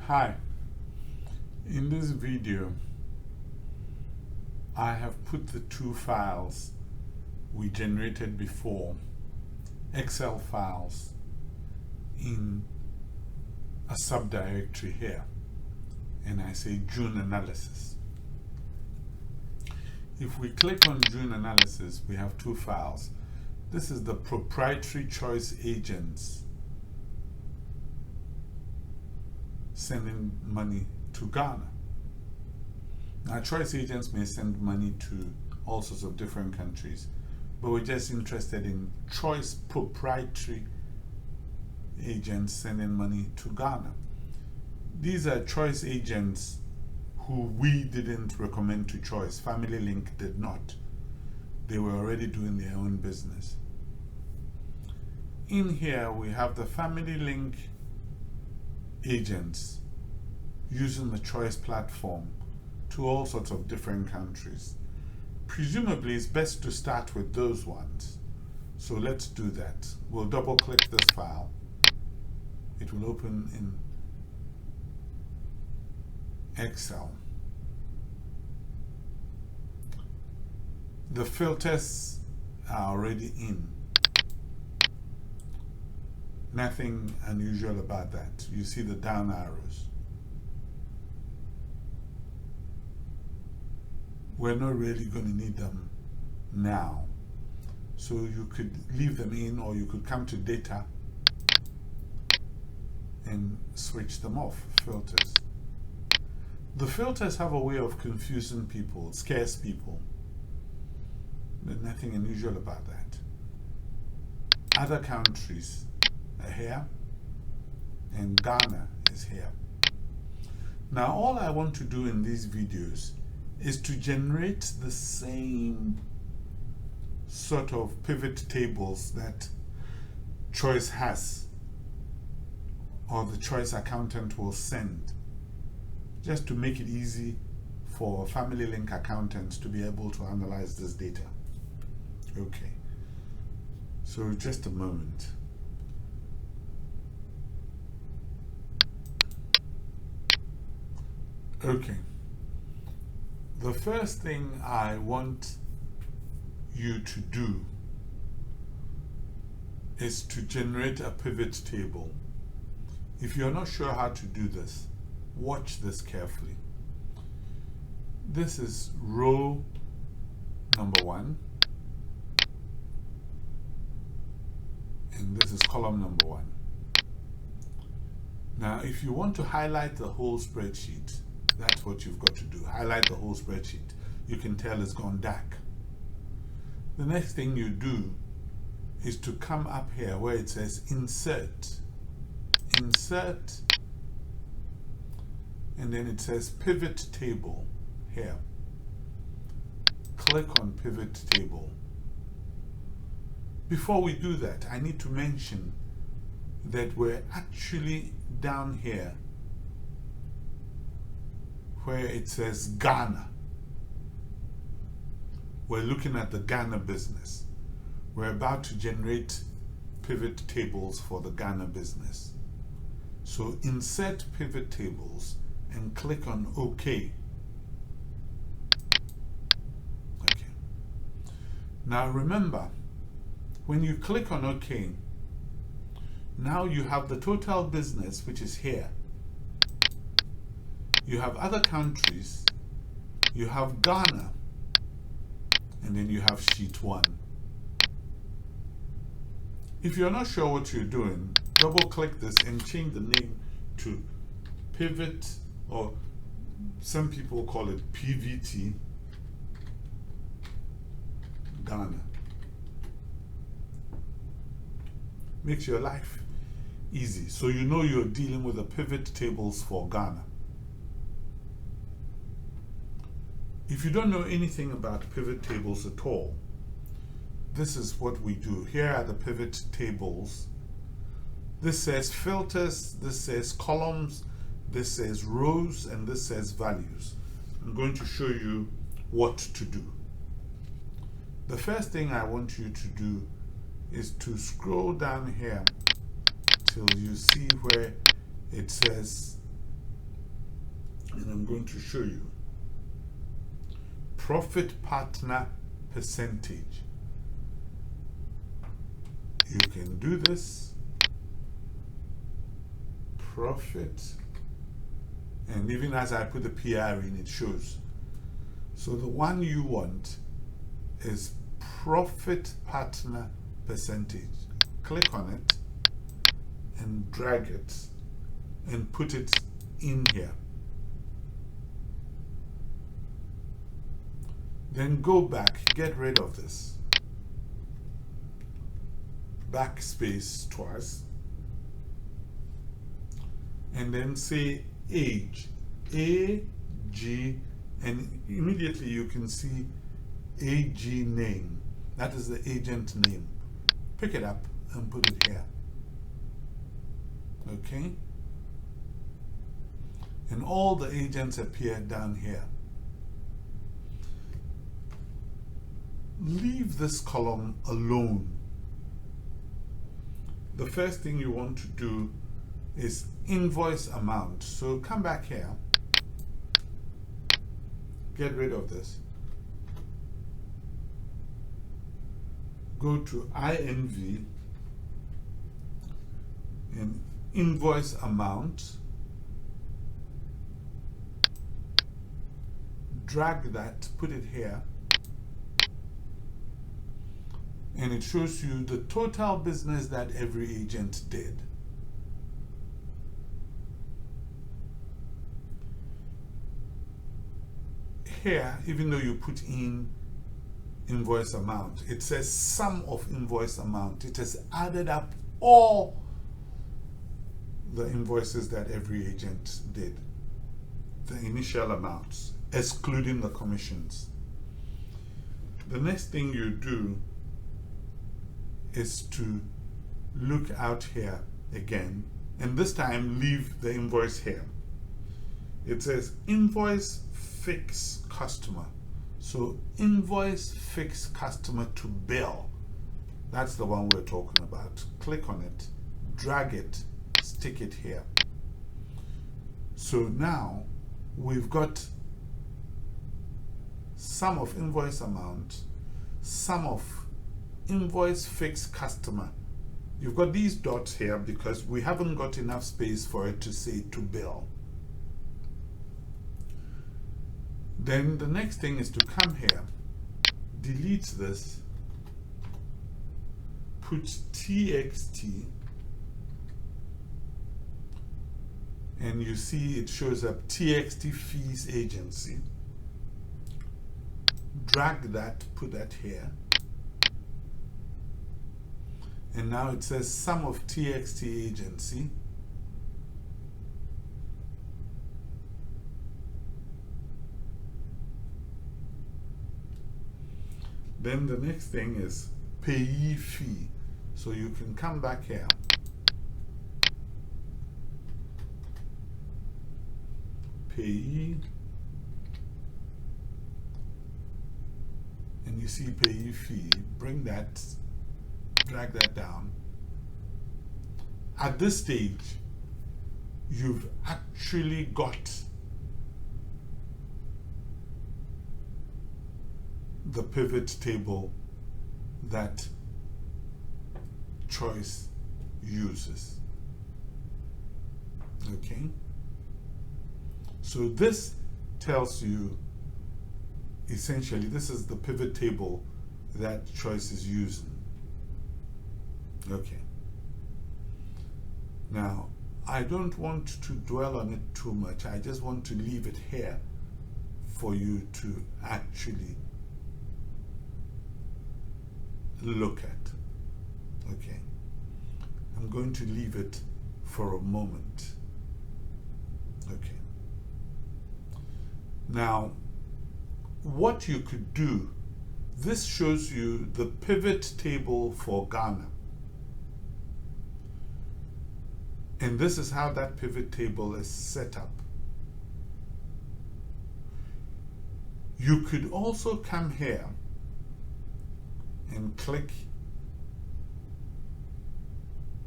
Hi, in this video I have put the two files we generated before, Excel files, in a subdirectory here, and I say June analysis. If we click on June analysis, we have two files. This is the proprietary choice agents sending money to Ghana. Now, choice agents may send money to all sorts of different countries, but we're just interested in choice proprietary agents sending money to Ghana. These are choice agents who we didn't recommend to choice. Family Link did not. They were already doing their own business. In here, we have the Family Link agents using the choice platform to all sorts of different countries. Presumably, it's best to start with those ones. So let's do that. We'll double click this file. It will open in Excel. The filters are already in. Nothing unusual about that. You see the down arrows. We're not really going to need them now. So you could leave them in, or you could come to data and switch them off. Filters. The filters have a way of confusing people, scares people. There's nothing unusual about that. Other countries are here, and Ghana is here. Now, all I want to do in these videos is to generate the same sort of pivot tables that Choice has, or the Choice accountant will send, just to make it easy for Family Link accountants to be able to analyze this data. Okay, so just a moment. Okay, the first thing I want you to do is to generate a pivot table. If you're not sure how to do this, watch this carefully. This is row number 1, and this is column number 1. Now, if you want to highlight the whole spreadsheet, that's what you've got to do. Highlight the whole spreadsheet. You can tell it's gone dark. The next thing you do is to come up here where it says Insert. Insert. And then it says Pivot Table here. Click on Pivot Table. Before we do that, I need to mention that we're actually down here where it says Ghana. We're looking at the Ghana business. We're about to generate pivot tables for the Ghana business. So insert pivot tables and click on OK. Okay. Now remember, when you click on OK, now you have the total business, which is here. You have other countries, you have Ghana, and then you have sheet 1. If you're not sure what you're doing, double click this and change the name to Pivot, or some people call it PVT Ghana. Makes your life easy, so you know you're dealing with the pivot tables for Ghana. If you don't know anything about pivot tables at all, this is what we do. Here are the pivot tables. This says filters, this says columns, this says rows, and this says values. I'm going to show you what to do. The first thing I want you to do is to scroll down here till you see where it says And I'm going to show you profit partner percentage. You can do this. Profit. And even as I put the PR in, it shows. So the one you want is profit partner percentage. Click on it and drag it and put it in here. Then go back, get rid of this. Backspace twice. And then say age. AG, and immediately you can see AG name. That is the agent name. Pick it up and put it here. Okay? And all the agents appear down here. Leave this column alone. The first thing you want to do is invoice amount. So come back here. Get rid of this. Go to INV and invoice amount. Drag that, put it here. And it shows you the total business that every agent did. Here, even though you put in invoice amount, it says sum of invoice amount. It has added up all the invoices that every agent did, the initial amounts, excluding the commissions. The next thing you do is to look out here again, and this time leave the invoice here. It says invoice fix customer. So invoice fix customer to bill. That's the one we're talking about. Click on it, drag it, stick it here. So now we've got sum of invoice amount, sum of invoice fix customer. You've got these dots here because we haven't got enough space for it to say to bill. Then the next thing is to come here, delete this, put TXT, and you see it shows up TXT fees agency. Drag that, put that here. And now it says sum of TXT agency. Then the next thing is payee fee. So you can come back here. Payee. And you see payee fee. Bring that, drag that down. At this stage, you've actually got the pivot table that Choice uses. Okay? So this tells you essentially this is the pivot table that Choice is using. Okay. Now, I don't want to dwell on it too much. I just want to leave it here for you to actually look at. Okay. I'm going to leave it for a moment. Okay. Now, what you could do, this shows you the pivot table for Ghana. And this is how that pivot table is set up. You could also come here and click.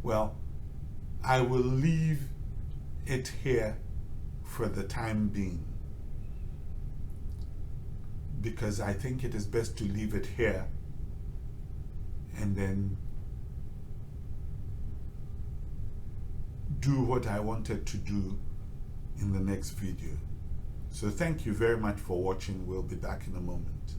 Well, I will leave it here for the time being, because I think it is best to leave it here and then do what I wanted to do in the next video. So thank you very much for watching. We'll be back in a moment.